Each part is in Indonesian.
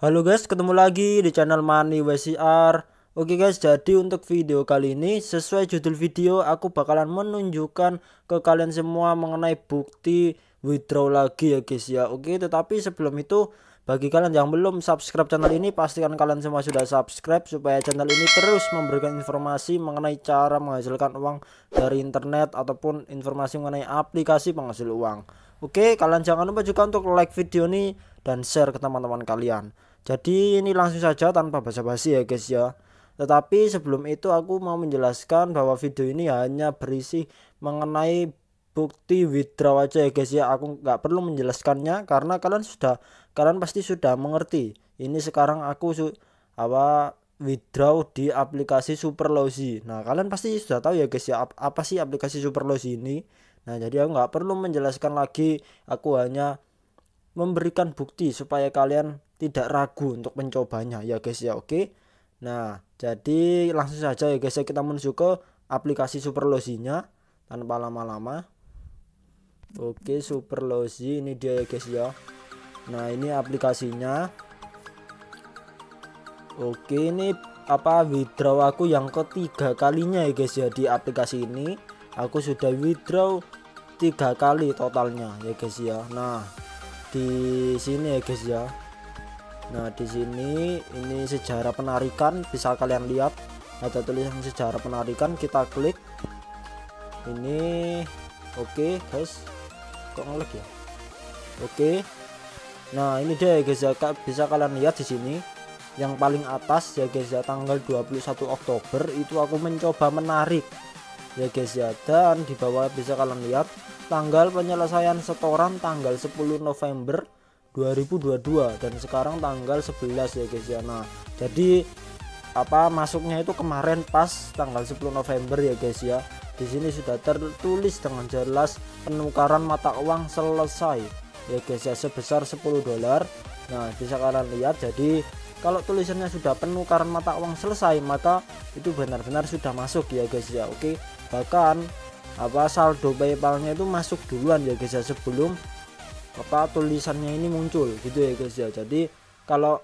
Halo guys, ketemu lagi di channel Money WCR. Oke guys, jadi untuk video kali ini sesuai judul video aku bakalan menunjukkan ke kalian semua mengenai bukti withdraw lagi ya guys ya. Oke, tetapi sebelum itu bagi kalian yang belum subscribe channel ini, pastikan kalian semua sudah subscribe supaya channel ini terus memberikan informasi mengenai cara menghasilkan uang dari internet ataupun informasi mengenai aplikasi penghasil uang. Oke, kalian jangan lupa juga untuk like video ini dan share ke teman-teman kalian. Jadi ini langsung saja tanpa basa-basi ya guys ya. Tetapi sebelum itu aku mau menjelaskan bahwa video ini hanya berisi mengenai bukti withdraw aja ya guys ya. Aku nggak perlu menjelaskannya karena kalian pasti sudah mengerti. Ini sekarang aku withdraw di aplikasi Superlozi. Nah, kalian pasti sudah tahu ya guys ya apa sih aplikasi Superlozi ini. Nah, jadi aku nggak perlu menjelaskan lagi. Aku hanya memberikan bukti supaya kalian tidak ragu untuk mencobanya ya guys ya. Oke, nah jadi langsung saja ya guys ya, kita menuju ke aplikasi Superlozi-nya tanpa lama-lama. Oke, Superlozi ini dia ya guys ya. Nah, ini aplikasinya. Oke, ini withdraw aku yang ketiga kalinya ya guys ya. Di aplikasi ini aku sudah withdraw 3 kali totalnya ya guys ya. Nah, di sini ya guys ya. Nah, di sini ini sejarah penarikan, bisa kalian lihat ada tulisan sejarah penarikan. Kita klik ini. Oke guys, kok ngelag ya. Oke, nah ini dia ya guys ya, bisa kalian lihat di sini yang paling atas ya guys ya, tanggal 21 Oktober itu aku mencoba menarik ya guys ya. Dan di bawah bisa kalian lihat tanggal penyelesaian setoran tanggal 10 November 2022 dan sekarang tanggal 11 ya guys ya. Nah, jadi masuknya itu kemarin pas tanggal 10 November ya guys ya. Di sini sudah tertulis dengan jelas penukaran mata uang selesai ya guys ya, sebesar 10 dolar. Nah, bisa kalian lihat, jadi kalau tulisannya sudah penukaran mata uang selesai maka itu benar-benar sudah masuk ya guys ya. Oke, bahkan saldo PayPal-nya itu masuk duluan ya guys ya, sebelum tulisannya ini muncul gitu ya guys ya. Jadi kalau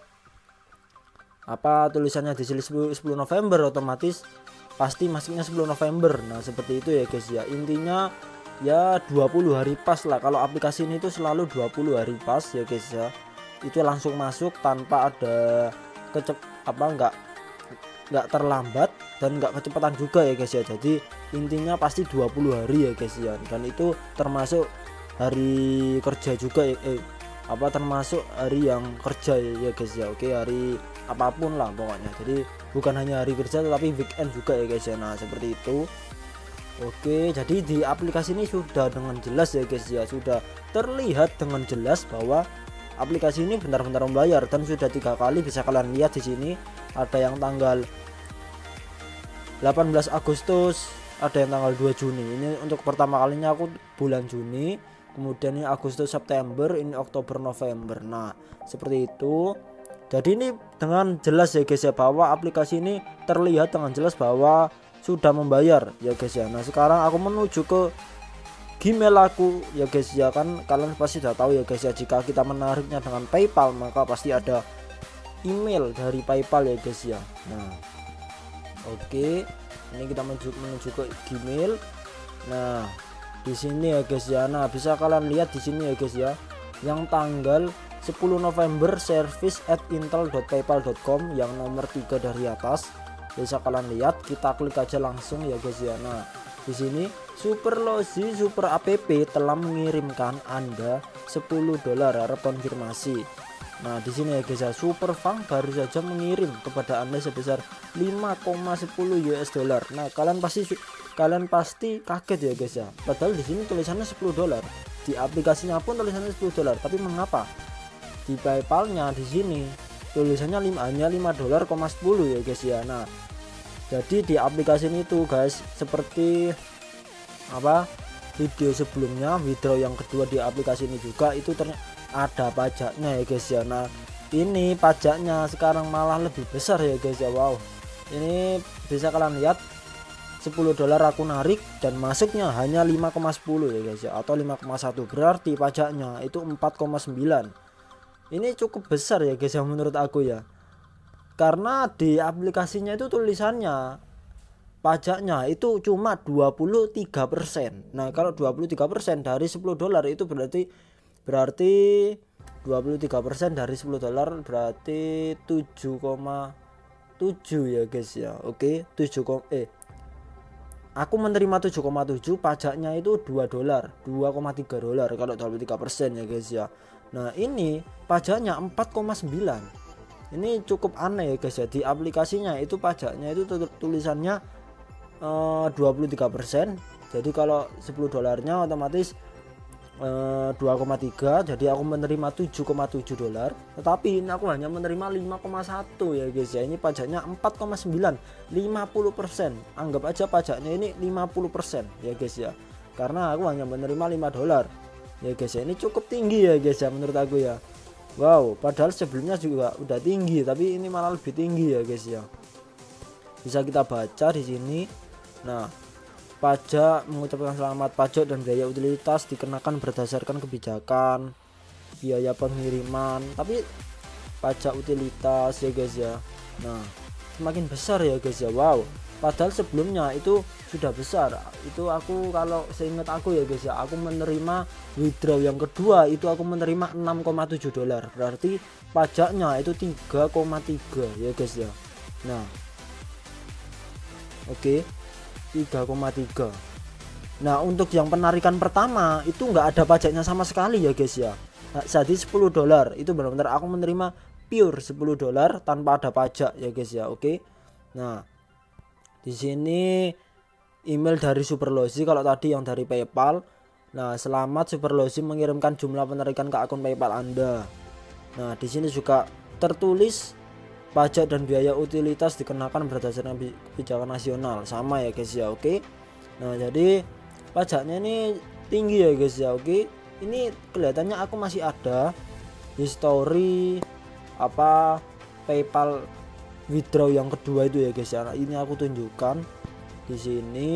tulisannya di sini 10 November otomatis pasti masuknya 10 November. Nah, seperti itu ya guys ya. Intinya ya 20 hari pas lah, kalau aplikasi ini tuh selalu 20 hari pas ya guys ya. Itu langsung masuk tanpa ada nggak terlambat dan nggak kecepatan juga ya guys ya. Jadi intinya pasti 20 hari ya guys ya, dan itu termasuk hari kerja juga ya, termasuk hari yang kerja ya guys ya. Oke, hari apapun lah pokoknya, jadi bukan hanya hari kerja tetapi weekend juga ya guys ya. Nah, seperti itu. Oke, jadi di aplikasi ini sudah dengan jelas ya guys ya, sudah terlihat dengan jelas bahwa aplikasi ini benar-benar membayar dan sudah 3 kali. Bisa kalian lihat di sini ada yang tanggal 18 Agustus, ada yang tanggal 2 Juni. Ini untuk pertama kalinya aku bulan Juni, kemudian ini Agustus, September, ini Oktober, November. Nah, seperti itu. Jadi ini dengan jelas ya guys ya, bahwa aplikasi ini terlihat dengan jelas bahwa sudah membayar ya guys ya. Nah, sekarang aku menuju ke Gmail aku ya guys ya. Kan kalian pasti sudah tahu ya guys ya, jika kita menariknya dengan PayPal maka pasti ada email dari PayPal ya guys ya. Nah, oke, ini kita menuju ke Gmail. Nah, di sini ya guys ya. Nah, bisa kalian lihat di sini ya guys ya, yang tanggal 10 November service@intel.paypal.com yang nomor 3 dari atas. Bisa kalian lihat, kita klik aja langsung ya guys ya. Nah, di sini Superlozi Super App telah mengirimkan Anda 10 dolar, harap konfirmasi. Nah, di sini ya guys ya, Superfang baru saja mengirim kepada Anda sebesar 5,10 US dollar. Nah, kalian pasti kaget ya guys ya. Padahal di sini tulisannya 10 dolar. Di aplikasinya pun tulisannya 10 dolar. Tapi mengapa di PayPal-nya di sini tulisannya hanya 5 dolar, 10 ya guys ya. Nah, jadi di aplikasi ini tuh guys, seperti video sebelumnya, withdraw yang kedua di aplikasi ini juga itu ternyata ada pajaknya ya guys ya. Nah, ini pajaknya sekarang malah lebih besar ya guys ya. Wow, ini bisa kalian lihat 10 dolar aku narik dan masuknya hanya 5,10 ya guys ya, atau 5,1, berarti pajaknya itu 4,9. ini cukup besar ya guys ya menurut aku ya, karena di aplikasinya itu tulisannya pajaknya itu cuma 23%. Nah kalau 23% dari 10 dolar itu berarti 23% dari 10 dolar berarti 7,7 ya guys ya. Oke 7, aku menerima 7,7, pajaknya itu 2 dolar 2,3 dolar kalau 23% ya guys ya. Nah ini pajaknya 4,9. Ini cukup aneh ya guys ya, di aplikasinya itu pajaknya itu tulisannya 23%. Jadi kalau 10 dolarnya otomatis 2,3, jadi aku menerima 7,7 dolar, tetapi ini aku hanya menerima 5,1 ya guys ya. Ini pajaknya 4,9, 50%. Anggap aja pajaknya ini 50% ya guys ya, karena aku hanya menerima 5 dolar ya guys ya. Ini cukup tinggi ya guys ya menurut aku ya. Wow, padahal sebelumnya juga udah tinggi, tapi ini malah lebih tinggi ya guys ya. Bisa kita baca di sini. Nah, pajak mengucapkan selamat, pajak dan biaya utilitas dikenakan berdasarkan kebijakan biaya pengiriman, tapi pajak utilitas ya guys ya. Nah, semakin besar ya guys ya. Wow, padahal sebelumnya itu sudah besar. Itu aku kalau seingat aku ya guys ya, aku menerima withdraw yang kedua itu aku menerima 6,7 dolar, berarti pajaknya itu 3,3 ya guys ya. Nah oke, 3,3. Nah untuk yang penarikan pertama itu nggak ada pajaknya sama sekali ya guys ya. Nah, jadi 10 dolar itu benar-benar aku menerima pure 10 dolar tanpa ada pajak ya guys ya. Oke. Nah di sini email dari Superlozi, kalau tadi yang dari PayPal. Nah selamat Superlozi mengirimkan jumlah penarikan ke akun PayPal Anda. Nah di sini juga tertulis pajak dan biaya utilitas dikenakan berdasarkan kebijakan nasional, sama ya guys ya. Oke. Nah jadi pajaknya ini tinggi ya guys ya. Oke, ini kelihatannya aku masih ada history apa PayPal withdraw yang kedua itu ya guys ya. Nah, ini aku tunjukkan di sini.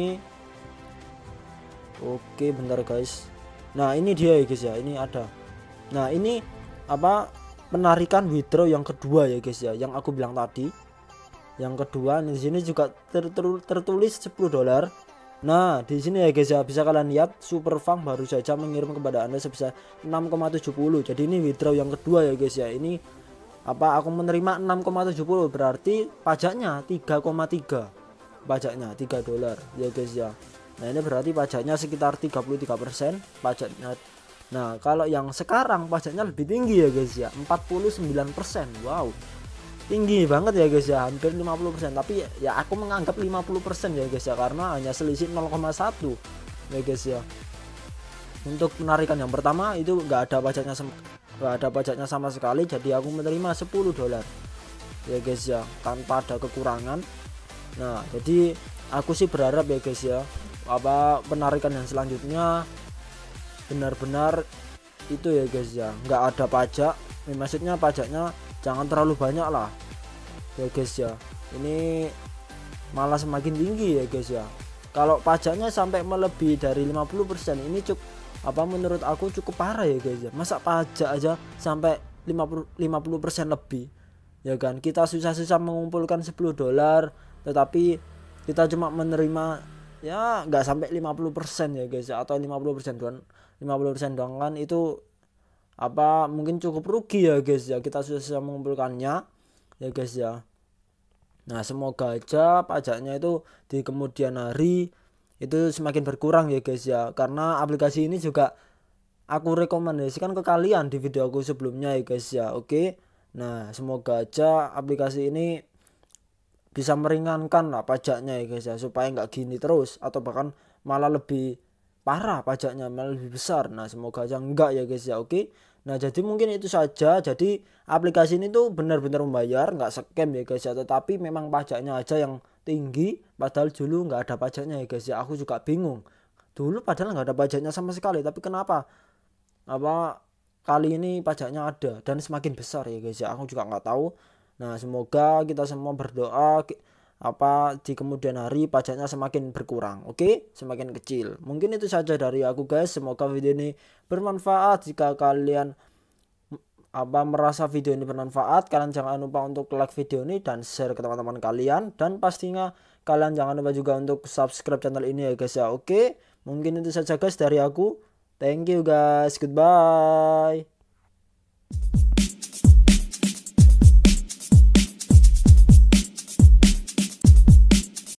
Oke bentar guys. Nah ini dia ya guys ya, ini ada. Nah ini apa penarikan withdraw yang kedua ya guys ya, yang aku bilang tadi. Yang kedua di sini juga tertulis 10 dolar. Nah di sini ya guys ya, bisa kalian lihat Superfund baru saja mengirim kepada Anda sebesar 6,70. Jadi ini withdraw yang kedua ya guys ya. Ini apa aku menerima 6,70, berarti pajaknya 3,3, pajaknya 3 dolar ya guys ya. Nah ini berarti pajaknya sekitar 33% pajaknya. Nah kalau yang sekarang pajaknya lebih tinggi ya guys ya, 49%. Wow, tinggi banget ya guys ya, hampir 50%. Tapi ya aku menganggap 50% ya guys ya, karena hanya selisih 0,1 ya guys ya. Untuk penarikan yang pertama itu nggak ada pajaknya sama sekali, jadi aku menerima 10 dolar ya guys ya, tanpa ada kekurangan. Nah jadi aku sih berharap ya guys ya, apa penarikan yang selanjutnya benar-benar itu ya guys ya, nggak ada pajak. Maksudnya pajaknya jangan terlalu banyak lah ya guys ya. Ini malah semakin tinggi ya guys ya. Kalau pajaknya sampai melebihi dari 50%, ini menurut aku cukup parah ya guys ya. Masa pajak aja sampai 50% lebih ya kan. Kita susah-susah mengumpulkan 10 dolar, tetapi kita cuma menerima ya nggak sampai 50% ya guys ya, atau 50% doang. 50% doang kan itu mungkin cukup rugi ya guys ya, kita susah mengumpulkannya ya guys ya. Nah semoga aja pajaknya itu di kemudian hari itu semakin berkurang ya guys ya, karena aplikasi ini juga aku rekomendasikan ke kalian di video aku sebelumnya ya guys ya. Oke, nah semoga aja aplikasi ini bisa meringankan lah pajaknya ya guys ya, supaya nggak gini terus atau bahkan malah lebih parah pajaknya, malah lebih besar. Nah semoga aja enggak ya guys ya. Oke, nah jadi mungkin itu saja. Jadi aplikasi ini tuh benar-benar membayar, nggak scam ya guys ya, tetapi memang pajaknya aja yang tinggi, padahal dulu nggak ada pajaknya ya guys ya. Aku juga bingung dulu, padahal nggak ada pajaknya sama sekali, tapi kenapa kali ini pajaknya ada dan semakin besar ya guys ya, aku juga nggak tahu. Nah semoga kita semua berdoa di kemudian hari pajaknya semakin berkurang, oke, semakin kecil. Mungkin itu saja dari aku guys, semoga video ini bermanfaat. Jika kalian apa merasa video ini bermanfaat, kalian jangan lupa untuk like video ini dan share ke teman-teman kalian, dan pastinya kalian jangan lupa juga untuk subscribe channel ini ya guys ya. Oke, mungkin itu saja guys dari aku. Thank you guys, goodbye.